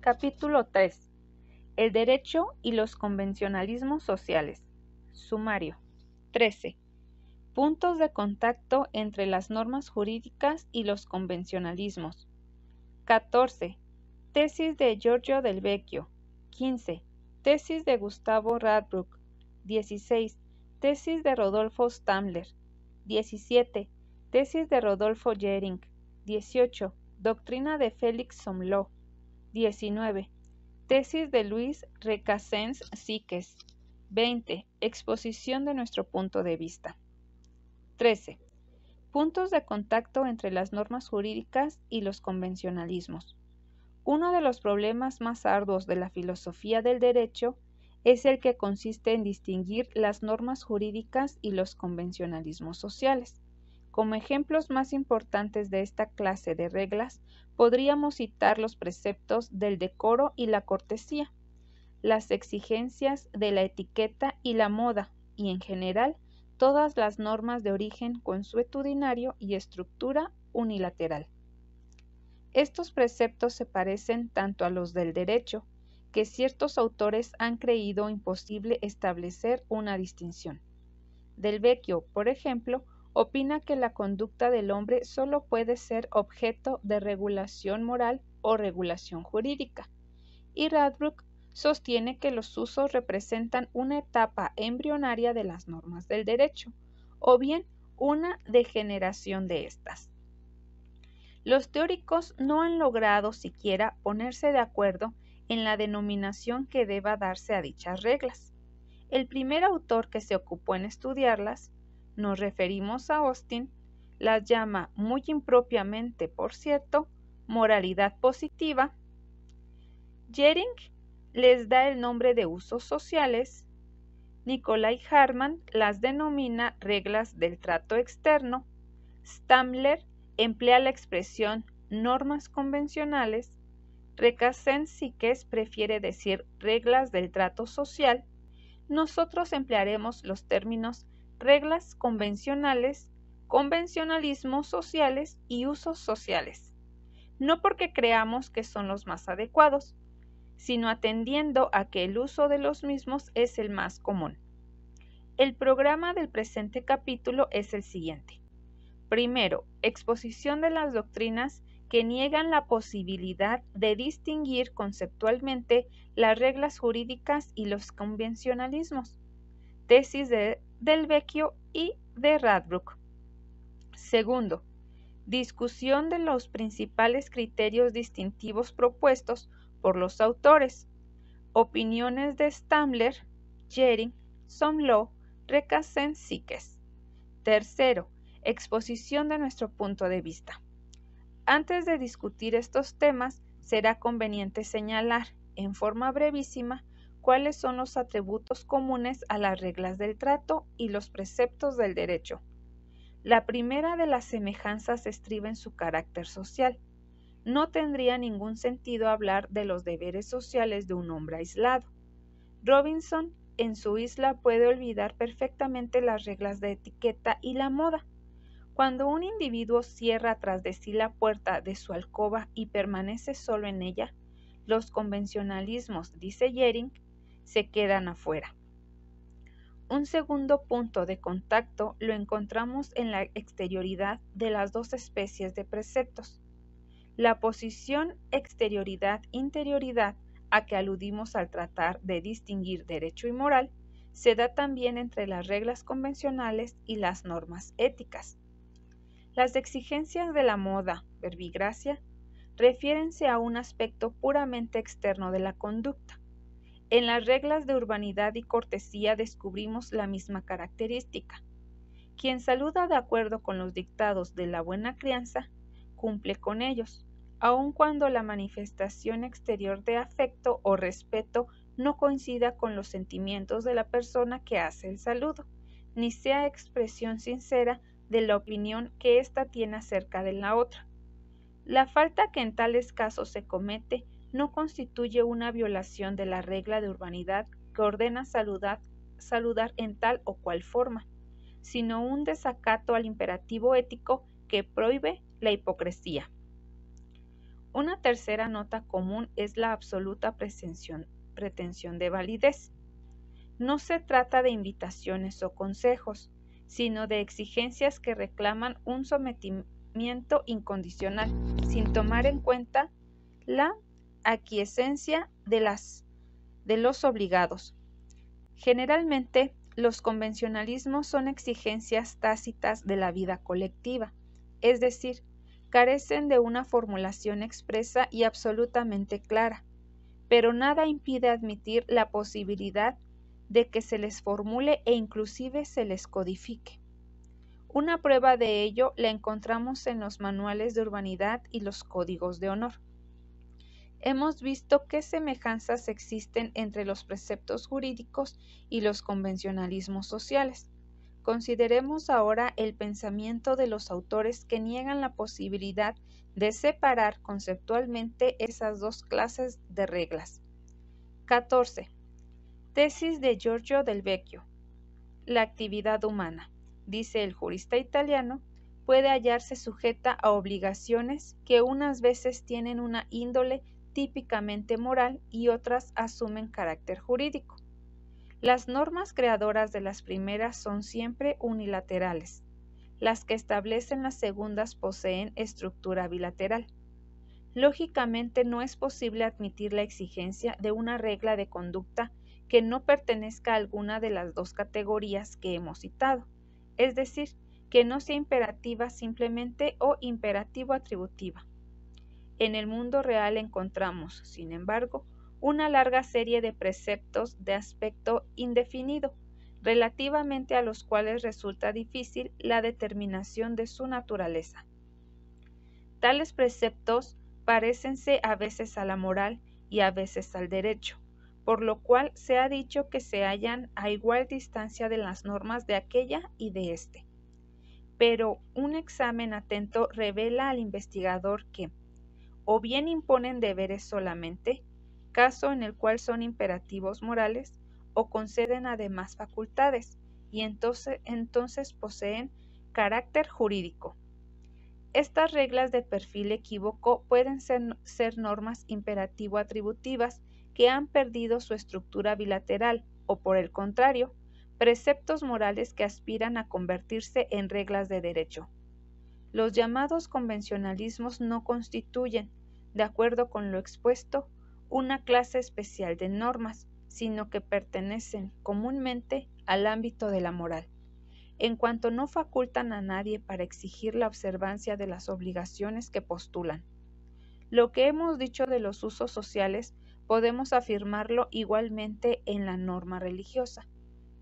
Capítulo 3. El derecho y los convencionalismos sociales. Sumario. 13. Puntos de contacto entre las normas jurídicas y los convencionalismos. 14. Tesis de Giorgio Del Vecchio. 15. Tesis de Gustavo Radbruch. 16. Tesis de Rodolfo Stammler. 17. Tesis de Rodolfo Jering. 18. Doctrina de Félix Somló. 19. Tesis de Luis Recasens Síquez. 20. Exposición de nuestro punto de vista. 13. Puntos de contacto entre las normas jurídicas y los convencionalismos. Uno de los problemas más arduos de la filosofía del derecho es el que consiste en distinguir las normas jurídicas y los convencionalismos sociales. Como ejemplos más importantes de esta clase de reglas, podríamos citar los preceptos del decoro y la cortesía, las exigencias de la etiqueta y la moda, y en general, todas las normas de origen consuetudinario y estructura unilateral. Estos preceptos se parecen tanto a los del derecho, que ciertos autores han creído imposible establecer una distinción. Del Vecchio, por ejemplo, opina que la conducta del hombre solo puede ser objeto de regulación moral o regulación jurídica, y Radbruch sostiene que los usos representan una etapa embrionaria de las normas del derecho, o bien una degeneración de estas. Los teóricos no han logrado siquiera ponerse de acuerdo en la denominación que deba darse a dichas reglas. El primer autor que se ocupó en estudiarlas, nos referimos a Austin, las llama muy impropiamente, por cierto, moralidad positiva. Jering les da el nombre de usos sociales. Nicolai Hartmann las denomina reglas del trato externo. Stammler emplea la expresión normas convencionales. Recasens Síquez prefiere decir reglas del trato social. Nosotros emplearemos los términos reglas convencionales, convencionalismos sociales y usos sociales, no porque creamos que son los más adecuados, sino atendiendo a que el uso de los mismos es el más común. El programa del presente capítulo es el siguiente. Primero, exposición de las doctrinas que niegan la posibilidad de distinguir conceptualmente las reglas jurídicas y los convencionalismos. Tesis de Del Vecchio y de Radbruch. Segundo, discusión de los principales criterios distintivos propuestos por los autores. Opiniones de Stammler, Jering, Somló, Recasens Síquez. Tercero, exposición de nuestro punto de vista. Antes de discutir estos temas, será conveniente señalar, en forma brevísima, cuáles son los atributos comunes a las reglas del trato y los preceptos del derecho. La primera de las semejanzas estriba en su carácter social. No tendría ningún sentido hablar de los deberes sociales de un hombre aislado. Robinson, en su isla, puede olvidar perfectamente las reglas de etiqueta y la moda. Cuando un individuo cierra tras de sí la puerta de su alcoba y permanece solo en ella, los convencionalismos, dice Jering, se quedan afuera. Un segundo punto de contacto lo encontramos en la exterioridad de las dos especies de preceptos. La posición exterioridad-interioridad a que aludimos al tratar de distinguir derecho y moral se da también entre las reglas convencionales y las normas éticas. Las exigencias de la moda, verbigracia, refiérense a un aspecto puramente externo de la conducta. En las reglas de urbanidad y cortesía descubrimos la misma característica. Quien saluda de acuerdo con los dictados de la buena crianza, cumple con ellos, aun cuando la manifestación exterior de afecto o respeto no coincida con los sentimientos de la persona que hace el saludo, ni sea expresión sincera de la opinión que ésta tiene acerca de la otra. La falta que en tales casos se comete no constituye una violación de la regla de urbanidad que ordena saludar en tal o cual forma, sino un desacato al imperativo ético que prohíbe la hipocresía. Una tercera nota común es la absoluta pretensión de validez. No se trata de invitaciones o consejos, sino de exigencias que reclaman un sometimiento incondicional, sin tomar en cuenta la aquiescencia de los obligados. Generalmente, los convencionalismos son exigencias tácitas de la vida colectiva, es decir, carecen de una formulación expresa y absolutamente clara, pero nada impide admitir la posibilidad de que se les formule e inclusive se les codifique. Una prueba de ello la encontramos en los manuales de urbanidad y los códigos de honor. Hemos visto qué semejanzas existen entre los preceptos jurídicos y los convencionalismos sociales. Consideremos ahora el pensamiento de los autores que niegan la posibilidad de separar conceptualmente esas dos clases de reglas. 14. Tesis de Giorgio Del Vecchio. La actividad humana, dice el jurista italiano, puede hallarse sujeta a obligaciones que unas veces tienen una índole típicamente moral y otras asumen carácter jurídico. Las normas creadoras de las primeras son siempre unilaterales. Las que establecen las segundas poseen estructura bilateral. Lógicamente no es posible admitir la exigencia de una regla de conducta que no pertenezca a alguna de las dos categorías que hemos citado, es decir, que no sea imperativa simplemente o imperativo atributiva. En el mundo real encontramos, sin embargo, una larga serie de preceptos de aspecto indefinido, relativamente a los cuales resulta difícil la determinación de su naturaleza. Tales preceptos parécense a veces a la moral y a veces al derecho, por lo cual se ha dicho que se hallan a igual distancia de las normas de aquella y de éste. Pero un examen atento revela al investigador que, o bien imponen deberes solamente, caso en el cual son imperativos morales, o conceden además facultades, y entonces poseen carácter jurídico. Estas reglas de perfil equívoco pueden ser normas imperativo-atributivas que han perdido su estructura bilateral, o por el contrario, preceptos morales que aspiran a convertirse en reglas de derecho. Los llamados convencionalismos no constituyen, de acuerdo con lo expuesto, una clase especial de normas, sino que pertenecen comúnmente al ámbito de la moral, en cuanto no facultan a nadie para exigir la observancia de las obligaciones que postulan. Lo que hemos dicho de los usos sociales podemos afirmarlo igualmente en la norma religiosa.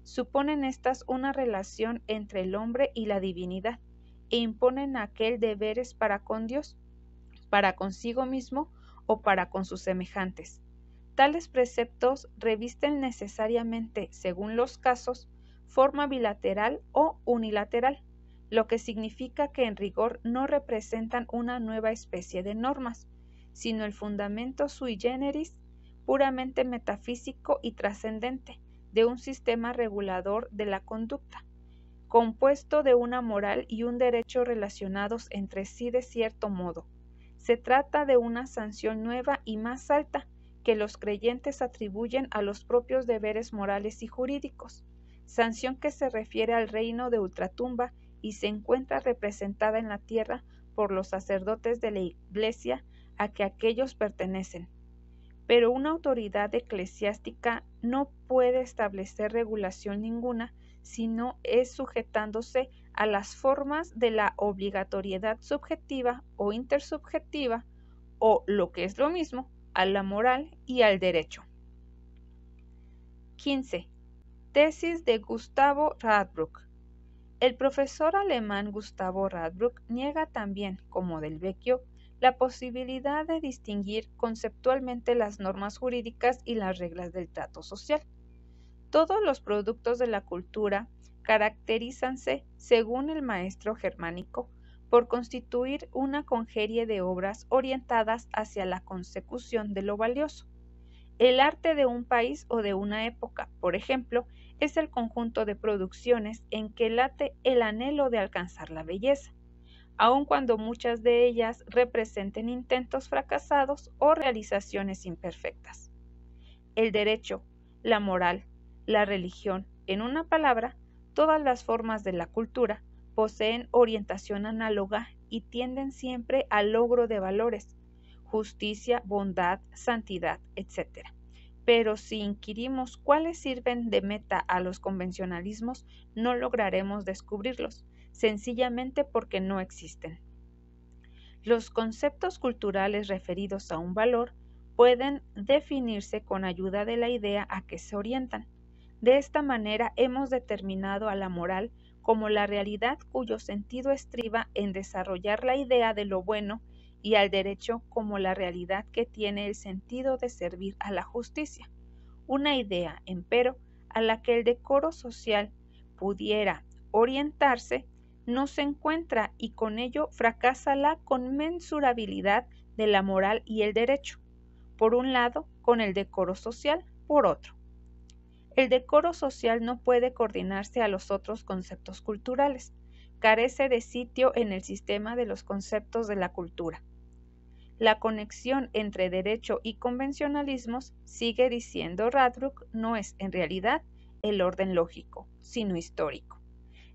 Suponen éstas una relación entre el hombre y la divinidad, e imponen aquel deberes para con Dios, para consigo mismo o para con sus semejantes. Tales preceptos revisten necesariamente, según los casos, forma bilateral o unilateral, lo que significa que en rigor no representan una nueva especie de normas, sino el fundamento sui generis, puramente metafísico y trascendente, de un sistema regulador de la conducta, compuesto de una moral y un derecho relacionados entre sí de cierto modo. Se trata de una sanción nueva y más alta que los creyentes atribuyen a los propios deberes morales y jurídicos, sanción que se refiere al reino de ultratumba y se encuentra representada en la tierra por los sacerdotes de la Iglesia a que aquellos pertenecen. Pero una autoridad eclesiástica no puede establecer regulación ninguna si no es sujetándose a las formas de la obligatoriedad subjetiva o intersubjetiva, o, lo que es lo mismo, a la moral y al derecho. 15. Tesis de Gustavo Radbruch. El profesor alemán Gustavo Radbruch niega también, como Del Vecchio, la posibilidad de distinguir conceptualmente las normas jurídicas y las reglas del trato social. Todos los productos de la cultura caracterízanse, según el maestro germánico, por constituir una congerie de obras orientadas hacia la consecución de lo valioso. El arte de un país o de una época, por ejemplo, es el conjunto de producciones en que late el anhelo de alcanzar la belleza. aun cuando muchas de ellas representen intentos fracasados o realizaciones imperfectas. El derecho, la moral, la religión, en una palabra, todas las formas de la cultura poseen orientación análoga y tienden siempre al logro de valores, justicia, bondad, santidad, etc. Pero si inquirimos cuáles sirven de meta a los convencionalismos, no lograremos descubrirlos, sencillamente porque no existen. Los conceptos culturales referidos a un valor pueden definirse con ayuda de la idea a que se orientan. De esta manera hemos determinado a la moral como la realidad cuyo sentido estriba en desarrollar la idea de lo bueno y al derecho como la realidad que tiene el sentido de servir a la justicia. Una idea, empero, a la que el decoro social pudiera orientarse, no se encuentra y con ello fracasa la conmensurabilidad de la moral y el derecho, por un lado, con el decoro social, por otro. El decoro social no puede coordinarse a los otros conceptos culturales, carece de sitio en el sistema de los conceptos de la cultura. La conexión entre derecho y convencionalismos, sigue diciendo Radbruch, no es en realidad el orden lógico, sino histórico.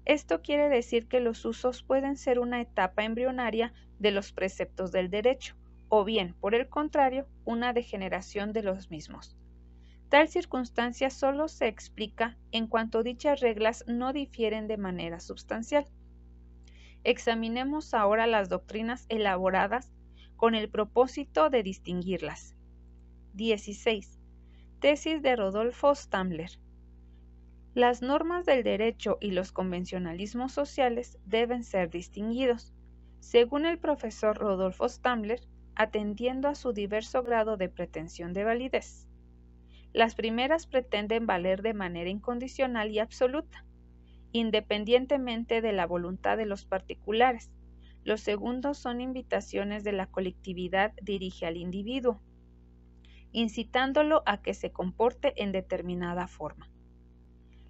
Esto quiere decir que los usos pueden ser una etapa embrionaria de los preceptos del derecho, o bien, por el contrario, una degeneración de los mismos. Tal circunstancia solo se explica en cuanto dichas reglas no difieren de manera sustancial. Examinemos ahora las doctrinas elaboradas con el propósito de distinguirlas. 16. Tesis de Rodolfo Stammler. Las normas del derecho y los convencionalismos sociales deben ser distinguidos, según el profesor Rodolfo Stammler, atendiendo a su diverso grado de pretensión de validez. Las primeras pretenden valer de manera incondicional y absoluta, independientemente de la voluntad de los particulares. Los segundos son invitaciones de la colectividad dirige al individuo, incitándolo a que se comporte en determinada forma.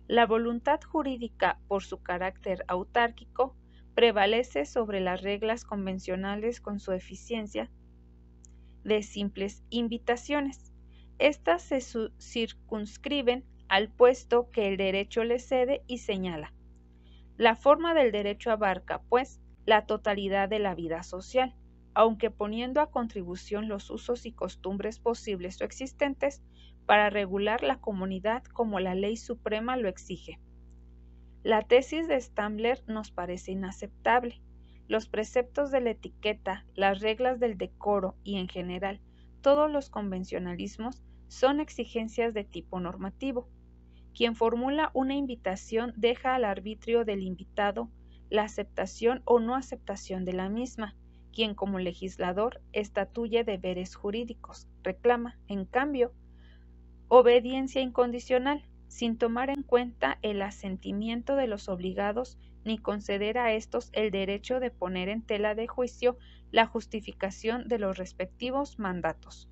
La voluntad jurídica, por su carácter autárquico, prevalece sobre las reglas convencionales con su eficiencia de simples invitaciones. Estas se circunscriben al puesto que el derecho le cede y señala. La forma del derecho abarca, pues, la totalidad de la vida social, aunque poniendo a contribución los usos y costumbres posibles o existentes para regular la comunidad como la ley suprema lo exige. La tesis de Stammler nos parece inaceptable. Los preceptos de la etiqueta, las reglas del decoro y, en general, todos los convencionalismos son exigencias de tipo normativo. Quien formula una invitación deja al arbitrio del invitado la aceptación o no aceptación de la misma. Quien como legislador estatuye deberes jurídicos, reclama, en cambio, obediencia incondicional, sin tomar en cuenta el asentimiento de los obligados ni conceder a éstos el derecho de poner en tela de juicio la justificación de los respectivos mandatos.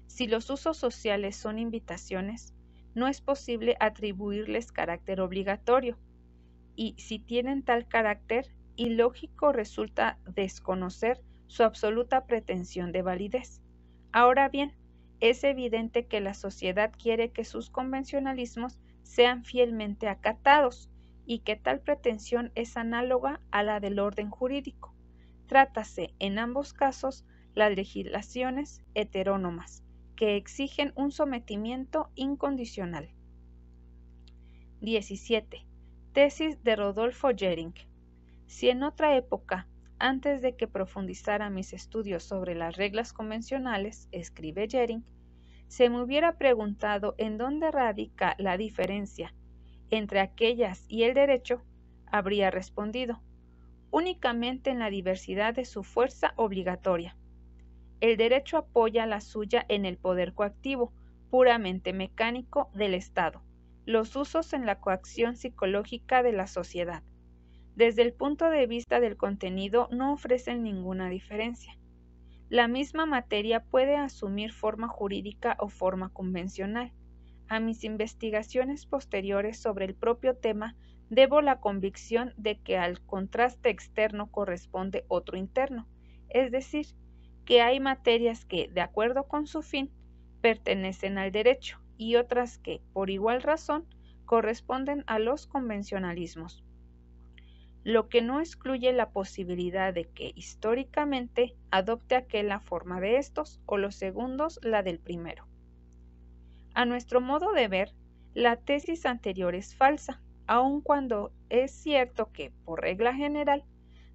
Si los usos sociales son invitaciones, no es posible atribuirles carácter obligatorio, y si tienen tal carácter, ilógico resulta desconocer su absoluta pretensión de validez. Ahora bien, es evidente que la sociedad quiere que sus convencionalismos sean fielmente acatados y que tal pretensión es análoga a la del orden jurídico. Trátase, en ambos casos, las legislaciones heterónomas, que exigen un sometimiento incondicional. 17. Tesis de Rodolfo Jering. Si en otra época, antes de que profundizara mis estudios sobre las reglas convencionales, escribe Jering, se me hubiera preguntado en dónde radica la diferencia entre aquellas y el derecho, habría respondido, únicamente en la diversidad de su fuerza obligatoria. El derecho apoya la suya en el poder coactivo, puramente mecánico, del Estado, los usos en la coacción psicológica de la sociedad. Desde el punto de vista del contenido no ofrecen ninguna diferencia. La misma materia puede asumir forma jurídica o forma convencional. A mis investigaciones posteriores sobre el propio tema debo la convicción de que al contraste externo corresponde otro interno, es decir, que hay materias que, de acuerdo con su fin, pertenecen al derecho y otras que, por igual razón, corresponden a los convencionalismos, lo que no excluye la posibilidad de que históricamente adopte aquel la forma de estos o los segundos la del primero. A nuestro modo de ver, la tesis anterior es falsa, aun cuando es cierto que, por regla general,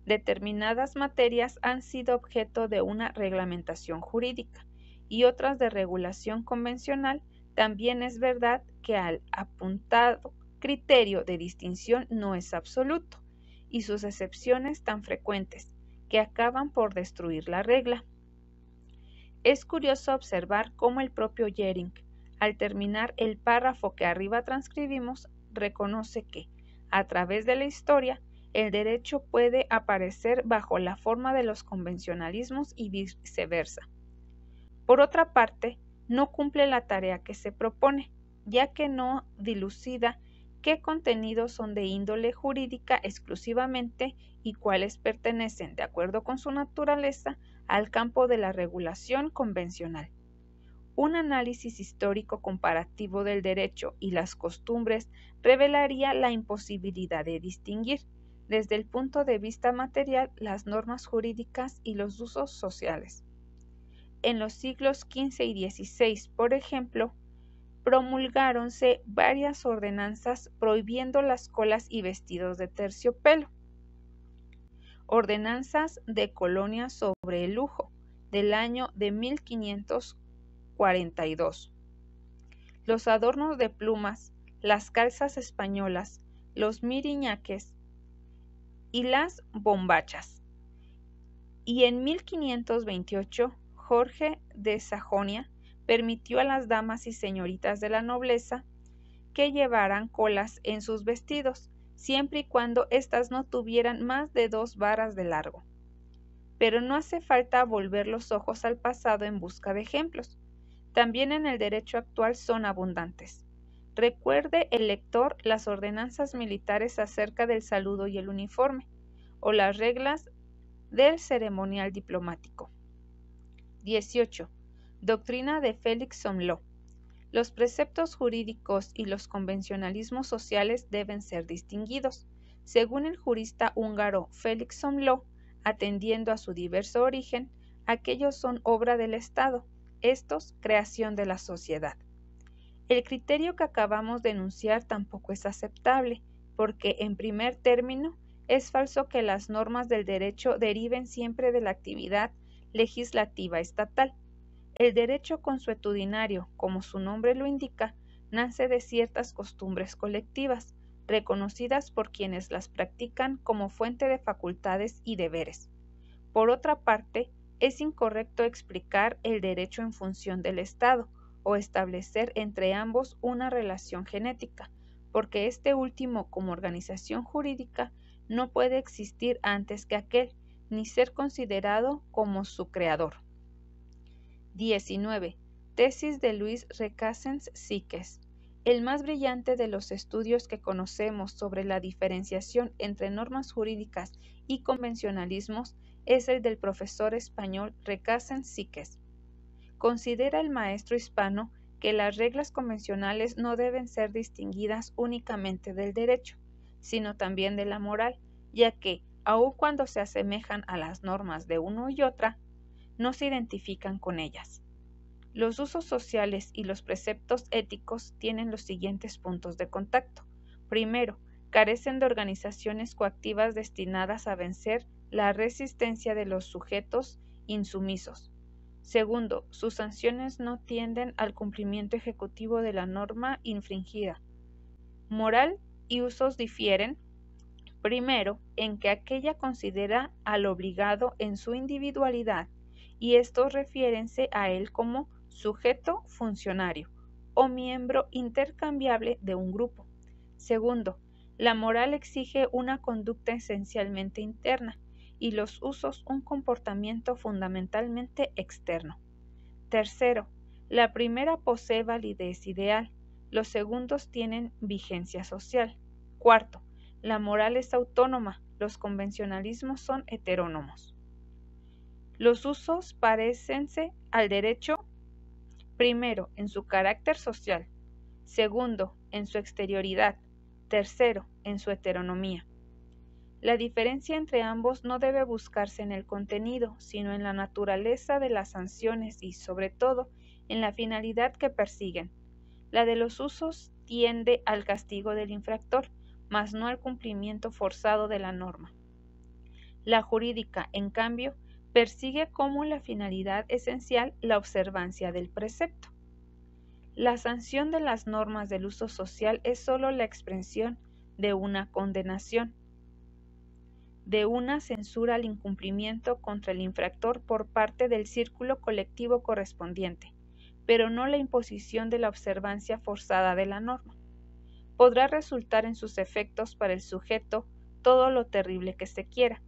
determinadas materias han sido objeto de una reglamentación jurídica y otras de regulación convencional. También es verdad que el apuntado criterio de distinción no es absoluto, y sus excepciones tan frecuentes que acaban por destruir la regla. Es curioso observar cómo el propio Jhering, al terminar el párrafo que arriba transcribimos, reconoce que, a través de la historia, el derecho puede aparecer bajo la forma de los convencionalismos y viceversa. Por otra parte, no cumple la tarea que se propone, ya que no dilucida qué contenidos son de índole jurídica exclusivamente y cuáles pertenecen, de acuerdo con su naturaleza, al campo de la regulación convencional. Un análisis histórico comparativo del derecho y las costumbres revelaría la imposibilidad de distinguir, desde el punto de vista material, las normas jurídicas y los usos sociales. En los siglos XV y XVI, por ejemplo, promulgáronse varias ordenanzas prohibiendo las colas y vestidos de terciopelo. Ordenanzas de colonia sobre el lujo, del año de 1542. Los adornos de plumas, las calzas españolas, los miriñaques y las bombachas. Y en 1528, Jorge de Sajonia permitió a las damas y señoritas de la nobleza que llevaran colas en sus vestidos, siempre y cuando éstas no tuvieran más de 2 varas de largo. Pero no hace falta volver los ojos al pasado en busca de ejemplos. También en el derecho actual son abundantes. Recuerde el lector las ordenanzas militares acerca del saludo y el uniforme, o las reglas del ceremonial diplomático. 18. Doctrina de Felix Somló. Los preceptos jurídicos y los convencionalismos sociales deben ser distinguidos. Según el jurista húngaro Felix Somló, atendiendo a su diverso origen, aquellos son obra del Estado, estos creación de la sociedad. El criterio que acabamos de enunciar tampoco es aceptable, porque, en primer término, es falso que las normas del derecho deriven siempre de la actividad legislativa estatal. El derecho consuetudinario, como su nombre lo indica, nace de ciertas costumbres colectivas, reconocidas por quienes las practican como fuente de facultades y deberes. Por otra parte, es incorrecto explicar el derecho en función del Estado o establecer entre ambos una relación genética, porque este último, como organización jurídica, no puede existir antes que aquel, ni ser considerado como su creador. 19. Tesis de Luis Recasens Siques. El más brillante de los estudios que conocemos sobre la diferenciación entre normas jurídicas y convencionalismos es el del profesor español Recasens Siques. Considera el maestro hispano que las reglas convencionales no deben ser distinguidas únicamente del derecho, sino también de la moral, ya que, aun cuando se asemejan a las normas de uno y otra, no se identifican con ellas. Los usos sociales y los preceptos éticos tienen los siguientes puntos de contacto. Primero, carecen de organizaciones coactivas destinadas a vencer la resistencia de los sujetos insumisos. Segundo, sus sanciones no tienden al cumplimiento ejecutivo de la norma infringida. Moral y usos difieren, primero, en que aquella considera al obligado en su individualidad, y estos refiérense a él como sujeto funcionario o miembro intercambiable de un grupo. Segundo, la moral exige una conducta esencialmente interna y los usos un comportamiento fundamentalmente externo. Tercero, la primera posee validez ideal, los segundos tienen vigencia social. Cuarto, La moral es autónoma, los convencionalismos son heterónomos. Los usos parécense al derecho, primero, en su carácter social, segundo, en su exterioridad, tercero, en su heteronomía. La diferencia entre ambos no debe buscarse en el contenido, sino en la naturaleza de las sanciones y, sobre todo, en la finalidad que persiguen. La de los usos tiende al castigo del infractor, mas no al cumplimiento forzado de la norma. La jurídica, en cambio, persigue como la finalidad esencial la observancia del precepto. La sanción de las normas del uso social es sólo la expresión de una condenación, de una censura al incumplimiento contra el infractor por parte del círculo colectivo correspondiente, pero no la imposición de la observancia forzada de la norma. Podrá resultar en sus efectos para el sujeto todo lo terrible que se quiera.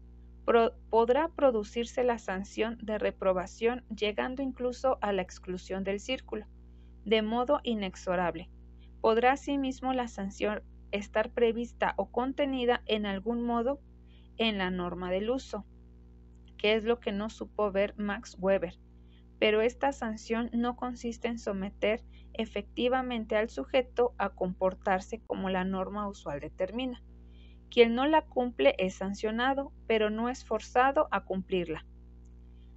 Podrá producirse la sanción de reprobación, llegando incluso a la exclusión del círculo, de modo inexorable. Podrá asimismo la sanción estar prevista o contenida en algún modo en la norma del uso, que es lo que no supo ver Max Weber, pero esta sanción no consiste en someter efectivamente al sujeto a comportarse como la norma usual determina. Quien no la cumple es sancionado, pero no es forzado a cumplirla.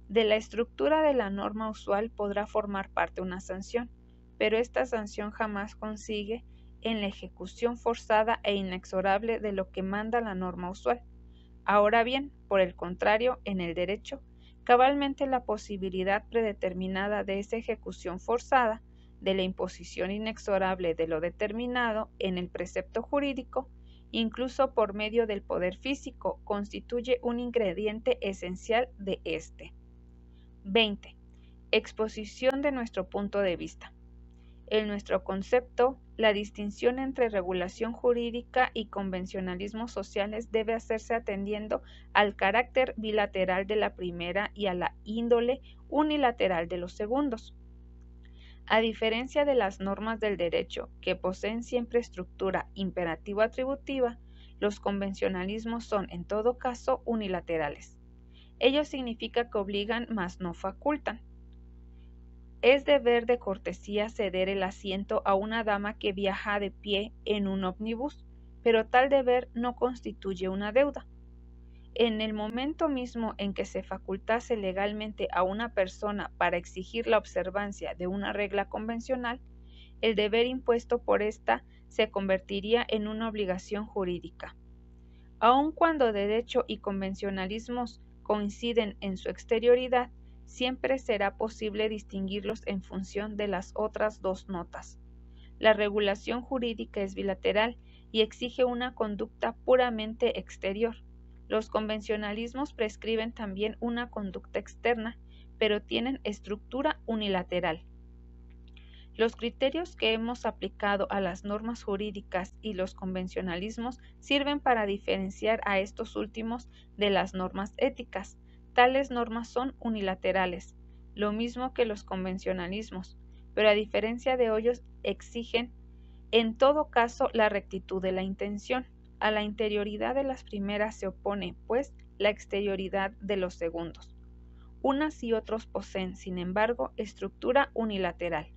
De la estructura de la norma usual podrá formar parte una sanción, pero esta sanción jamás consigue en la ejecución forzada e inexorable de lo que manda la norma usual. Ahora bien, por el contrario, en el derecho, cabalmente la posibilidad predeterminada de esa ejecución forzada, de la imposición inexorable de lo determinado en el precepto jurídico, incluso por medio del poder físico, constituye un ingrediente esencial de éste. 20. Exposición de nuestro punto de vista. En nuestro concepto, la distinción entre regulación jurídica y convencionalismos sociales debe hacerse atendiendo al carácter bilateral de la primera y a la índole unilateral de los segundos. A diferencia de las normas del derecho, que poseen siempre estructura imperativo-atributiva, los convencionalismos son, en todo caso, unilaterales. Ello significa que obligan, mas no facultan. Es deber de cortesía ceder el asiento a una dama que viaja de pie en un ómnibus, pero tal deber no constituye una deuda. En el momento mismo en que se facultase legalmente a una persona para exigir la observancia de una regla convencional, el deber impuesto por ésta se convertiría en una obligación jurídica. Aun cuando derecho y convencionalismos coinciden en su exterioridad, siempre será posible distinguirlos en función de las otras dos notas. La regulación jurídica es bilateral y exige una conducta puramente exterior. Los convencionalismos prescriben también una conducta externa, pero tienen estructura unilateral. Los criterios que hemos aplicado a las normas jurídicas y los convencionalismos sirven para diferenciar a estos últimos de las normas éticas. Tales normas son unilaterales, lo mismo que los convencionalismos, pero a diferencia de ellos exigen en todo caso la rectitud de la intención. A la interioridad de las primeras se opone, pues, la exterioridad de los segundos. Unas y otros poseen, sin embargo, estructura unilateral.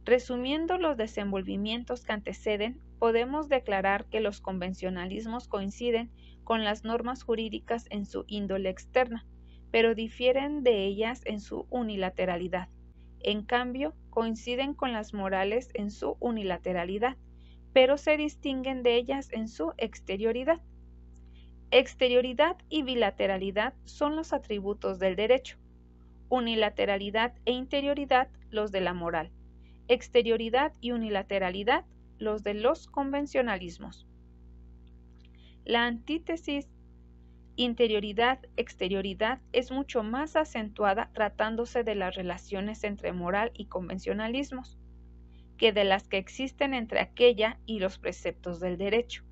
Resumiendo los desenvolvimientos que anteceden, podemos declarar que los convencionalismos coinciden con las normas jurídicas en su índole externa, pero difieren de ellas en su unilateralidad. En cambio, coinciden con las morales en su unilateralidad, pero se distinguen de ellas en su exterioridad. Exterioridad y bilateralidad son los atributos del derecho, unilateralidad e interioridad los de la moral, exterioridad y unilateralidad los de los convencionalismos. La antítesis interioridad-exterioridad es mucho más acentuada tratándose de las relaciones entre moral y convencionalismos que de las que existen entre aquella y los preceptos del derecho.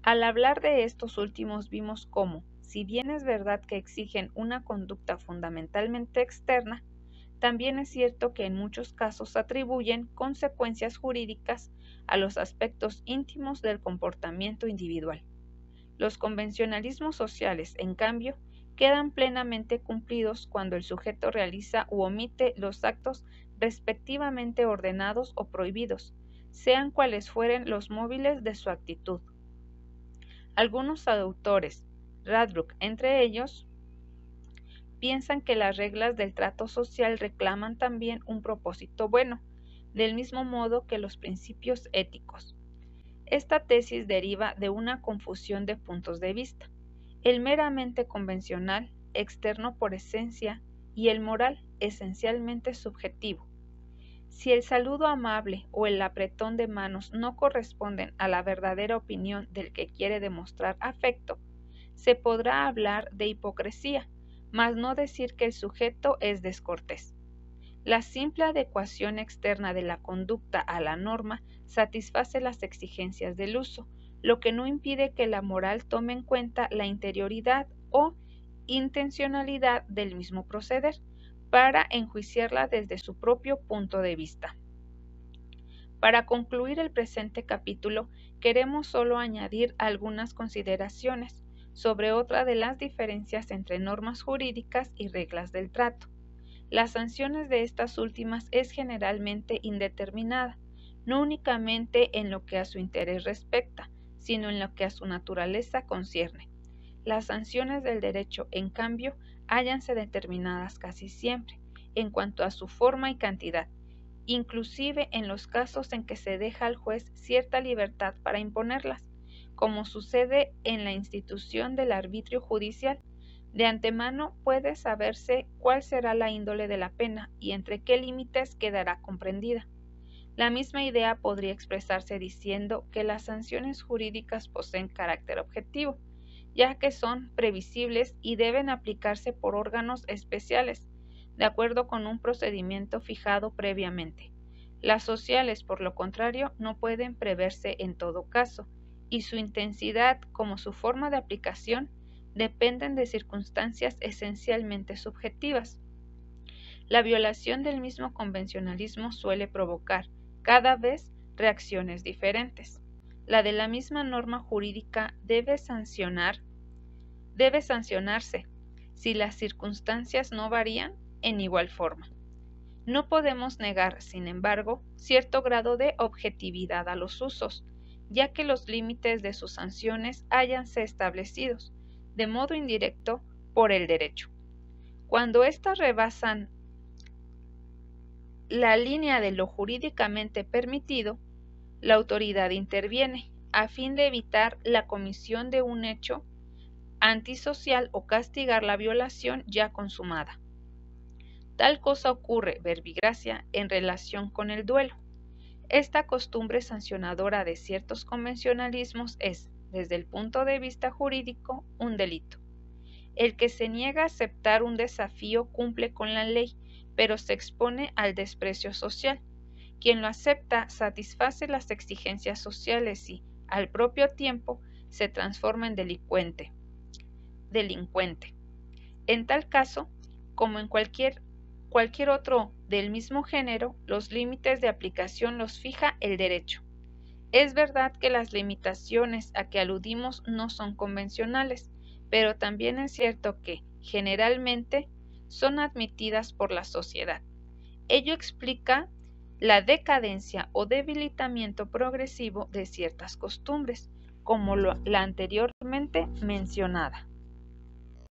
Al hablar de estos últimos vimos cómo, si bien es verdad que exigen una conducta fundamentalmente externa, también es cierto que en muchos casos atribuyen consecuencias jurídicas a los aspectos íntimos del comportamiento individual. Los convencionalismos sociales, en cambio, quedan plenamente cumplidos cuando el sujeto realiza u omite los actos respectivamente ordenados o prohibidos, sean cuales fueren los móviles de su actitud. Algunos autores, Radbruch entre ellos, piensan que las reglas del trato social reclaman también un propósito bueno, del mismo modo que los principios éticos. Esta tesis deriva de una confusión de puntos de vista: el meramente convencional, externo por esencia, y el moral, esencialmente subjetivo. Si el saludo amable o el apretón de manos no corresponden a la verdadera opinión del que quiere demostrar afecto, se podrá hablar de hipocresía, mas no decir que el sujeto es descortés. La simple adecuación externa de la conducta a la norma satisface las exigencias del uso, lo que no impide que la moral tome en cuenta la interioridad o intencionalidad del mismo proceder, para enjuiciarla desde su propio punto de vista. Para concluir el presente capítulo, queremos solo añadir algunas consideraciones sobre otra de las diferencias entre normas jurídicas y reglas del trato. Las sanciones de estas últimas es generalmente indeterminada, no únicamente en lo que a su interés respecta, sino en lo que a su naturaleza concierne. Las sanciones del derecho, en cambio, hállanse determinadas casi siempre, en cuanto a su forma y cantidad, inclusive en los casos en que se deja al juez cierta libertad para imponerlas, como sucede en la institución del arbitrio judicial. De antemano puede saberse cuál será la índole de la pena y entre qué límites quedará comprendida. La misma idea podría expresarse diciendo que las sanciones jurídicas poseen carácter objetivo, ya que son previsibles y deben aplicarse por órganos especiales, de acuerdo con un procedimiento fijado previamente. Las sociales, por lo contrario, no pueden preverse en todo caso, y su intensidad, como su forma de aplicación, dependen de circunstancias esencialmente subjetivas. La violación del mismo convencionalismo suele provocar, cada vez, reacciones diferentes. La de la misma norma jurídica debe sancionarse, si las circunstancias no varían en igual forma. No podemos negar, sin embargo, cierto grado de objetividad a los usos, ya que los límites de sus sanciones háyanse establecidos, de modo indirecto, por el derecho. Cuando éstas rebasan la línea de lo jurídicamente permitido, la autoridad interviene, a fin de evitar la comisión de un hecho antisocial o castigar la violación ya consumada. Tal cosa ocurre, verbigracia, en relación con el duelo. Esta costumbre sancionadora de ciertos convencionalismos es, desde el punto de vista jurídico, un delito. El que se niega a aceptar un desafío cumple con la ley, pero se expone al desprecio social. Quien lo acepta satisface las exigencias sociales y, al propio tiempo, se transforma en delincuente. En tal caso, como en cualquier otro del mismo género, los límites de aplicación los fija el derecho. Es verdad que las limitaciones a que aludimos no son convencionales, pero también es cierto que, generalmente, son admitidas por la sociedad. Ello explica la decadencia o debilitamiento progresivo de ciertas costumbres, como la anteriormente mencionada.